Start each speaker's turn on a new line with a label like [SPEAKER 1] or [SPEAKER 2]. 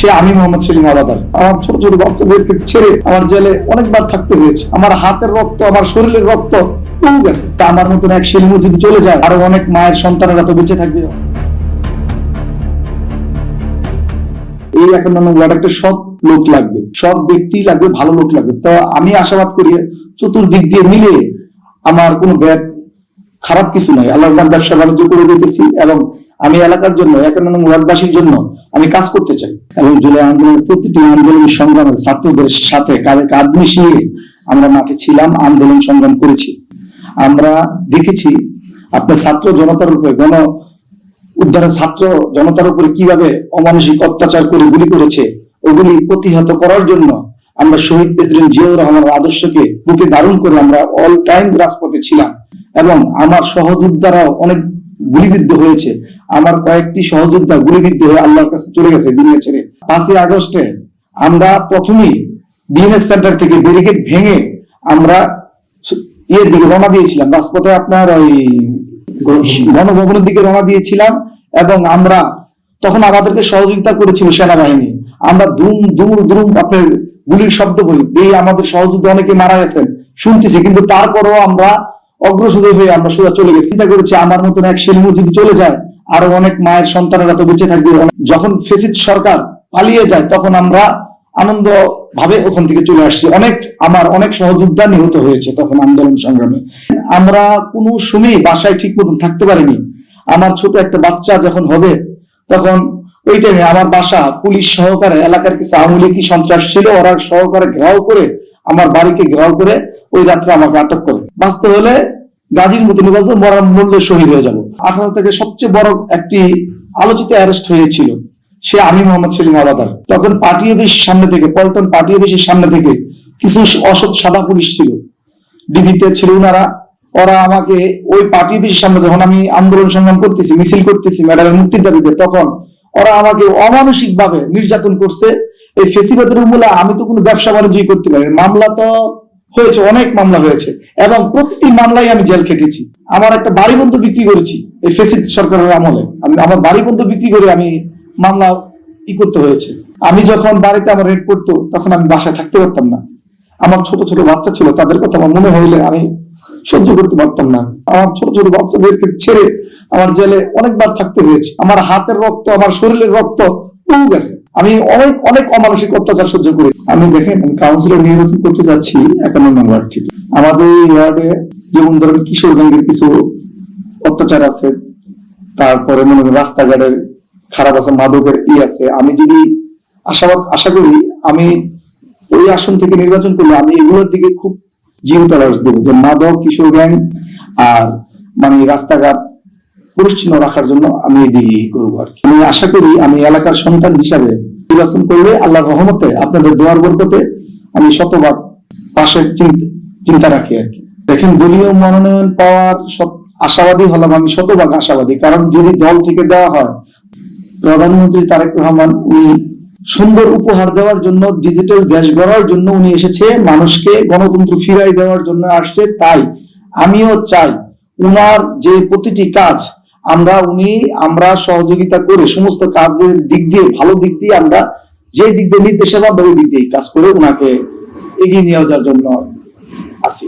[SPEAKER 1] সে আমি মোহাম্মদ সেলিম আলাদার। আমার ছোট ছোট বাচ্চাদেরকে ছেড়ে আমার জেলে অনেকবার থাকতে হয়েছে। আমার হাতের রক্ত, আমার শরীরের রক্ত গেছে। তা আমার মতন এক সেলিম যদি চলে যায়, আরো অনেক মায়ের সন্তানেরা তো বেঁচে থাকবে। এই 51 নং ওয়ার্ড একটা সৎ লোক লাগবে, সৎ ব্যক্তি লাগবে, ভালো লোক লাগবে। তো আমি আশাবাদ করি চতুর্দিক দিয়ে মিলে আমার কোনো খারাপ কিছু নাই। আল্লাহ ব্যবসা বাণিজ্য করে যেতেছি এবং আমি এলাকার জন্য 51 নং ওয়ার্ডবাসীর জন্য আমি কাজ করতে চাই। এবং জুলাই আন্দোলনের প্রতিটি আন্দোলন সংগ্রামে ছাত্রদের সাথে কাঁধে কাঁধ মিশিয়ে আমরা মাঠে ছিলাম, আন্দোলন সংগ্রাম করেছি। আমরা দেখেছি আপনার ছাত্র জনতার উপরে গণ উদ্ধারে ছাত্র জনতার উপরে কিভাবে অমানসিক অত্যাচার করে গুলি করেছে। ওগুলি প্রতিহত করার জন্য আমরা শহীদ প্রেসিডেন্ট জিয়াউর রহমানের আদর্শকে বুকে ধারণ করে আমরা অল টাইম রাজপথে ছিলাম। এবং আমার সহযোদ্ধারাও অনেক গুলিবিদ্ধ হয়েছে। আমার কয়েকটি সহযোদ্ধা গুলিবিদ্ধ হয়ে আল্লাহর কাছে চলে গেছে দুনিয়া ছেড়ে। 5ই আগস্টে আমরা প্রথমেই বিএনএস সেন্টার থেকে ব্যারিকেড ভেঙে আমরা এর দিকে রওনা দিয়েছিলাম, রাজপথে আপনার ওই গণভবনের দিকে রওনা দিয়েছিলাম। এবং আমরা তখন আমাদেরকে সহযোগিতা করেছিল সেনাবাহিনী। আমরা দুম আপনার গুলির শব্দ বলি দিয়ে আমাদের সহযোদ্ধা অনেকে মারা গেছেন শুনতেছি, কিন্তু তারপরও আমরা অগ্রসর হয়ে আমরা সোজা চলে গেছি। চিন্তা করেছি আমার মতন এক সেলিম যদি চলে যায়, আরো অনেক মায়ের সন্তানেরা তো বেঁচে থাকবে। যখন ফেসিস্ট সরকার পালিয়ে যায় তখন আমরা আনন্দ ভাবে ওখান থেকে চলে আসছি। আমার অনেক সহযোদ্ধা নিহত হয়েছে তখন আন্দোলন সংগ্রামে। আমরা কোনো সময় বাসায় ঠিক মতন থাকতে পারিনি। আমার ছোট একটা বাচ্চা যখন হবে তখন ওই টাইমে আমার বাসা পুলিশ সহকারে, এলাকার কিছু আওয়ামী লীগ সন্ত্রাস ছিল, ওরা সহকারে ঘেরাও করে আমার বাড়িকে ঘেরাও করে ওই রাত্রে আমাকে আটক করে। বাঁচতে হলে গাজীর মতো নির্বাচন মরার মূল্যে শহীদ হয়ে যাবো। 18 থেকে সবচেয়ে বড় একটি আলোচিত অ্যারেস্ট হয়েছিল, সে আমি মোহাম্মদ সেলিম আলাদার। তখন পার্টি অফিসের সামনে থেকে, পল্টন পার্টি অফিসের সামনে থেকে কিছু অসৎ সাদা পুলিশ ছিল, ডিবিতে ছিল ওরা আমাকে ওই পার্টি অফিসের সামনে, যখন আমি আন্দোলন সংগ্রাম করতেছি, মিছিল করতেছি ম্যাডামের মুক্তির দাবিতে, তখন ওরা আমাকে অমানসিক ভাবে নির্যাতন করছে। এই ফেসিবাদের মূলে আমি তো কোনো ব্যবসা বাণিজ্য করতে পারি। মামলা তো হয়েছে, অনেক মামলা হয়েছে এবং প্রতিটি মামলায় আমি জেল খেটেছি। আমার একটা বাড়ি বন্ধ বিক্রি করেছি এই ফেসিস্ট সরকারের আমলে। আমার বাড়ি বন্ধ বিক্রি করে আমি মামলা করতে হয়েছে। আমি যখন বাড়িতে আমার রেট পড়তো তখন আমি বাসায় থাকতে পারতাম না। আমার ছোট ছোট বাচ্চা ছিল, তাদের কথা আমার মনে হইলে আমি সহ্য করতে পারতাম না। আমার ছোট ছোট বাচ্চাদেরকে ছেড়ে আমার জেলে অনেকবার থাকতে হয়েছে। আমার হাতের রক্ত, আমার শরীরের রক্ত গেছে। আমি অনেক অনেক অমানসিক অত্যাচার সহ্য করেছি। আমি দেখেন কাউন্সিলর নির্বাচন করতে যাচ্ছি 51 নং ওয়ার্ড থেকে। আমাদের এই ওয়ার্ডে যেমন ধরেন কিশোর গ্যাংয়ের কিছু অত্যাচার আছে, তারপরে মনে করেন রাস্তাঘাটের খারাপ আছে, মাদকের আছে। আমি যদি আশা করি আমি ওই আসন থেকে নির্বাচন করলে আমি এগুলোর দিকে খুব জিরো টলারেন্স দেবো, যে মাদক, কিশোর গ্যাং আর মানে রাস্তাঘাট পরিচ্ছন্ন রাখার জন্য আমি এদিকে করবো আর কি। আমি আশা করি আমি এলাকার সন্তান হিসাবে নির্বাচন করলে আল্লাহর রহমতে, আপনাদের দোয়ার বরকতে আমি শতভাগ পাশের চিন্তা রাখি আর কি। দেখেন দলীয় মনোনয়ন পাওয়ার আশাবাদী হলাম, আমি শতভাগ আশাবাদী। কারণ যদি দল থেকে দেওয়া হয়, প্রধানমন্ত্রী তারেক রহমান উনি সুন্দর উপহার দেওয়ার জন্য, ডিজিটাল দেশ গড়ার জন্য উনি এসেছে, মানুষকে গণতন্ত্র ফিরাই দেওয়ার জন্য আসছে। তাই আমিও চাই উনার যে প্রতিটি কাজ আমরা সহযোগিতা করে সমস্ত কাজের দিক দিয়ে, ভালো দিক দিয়ে আমরা যে দিক দিয়ে নির্দেশনা ওই দিক দিয়ে কাজ করে উনাকে এগিয়ে নিয়ে যাওয়ার জন্য আছি।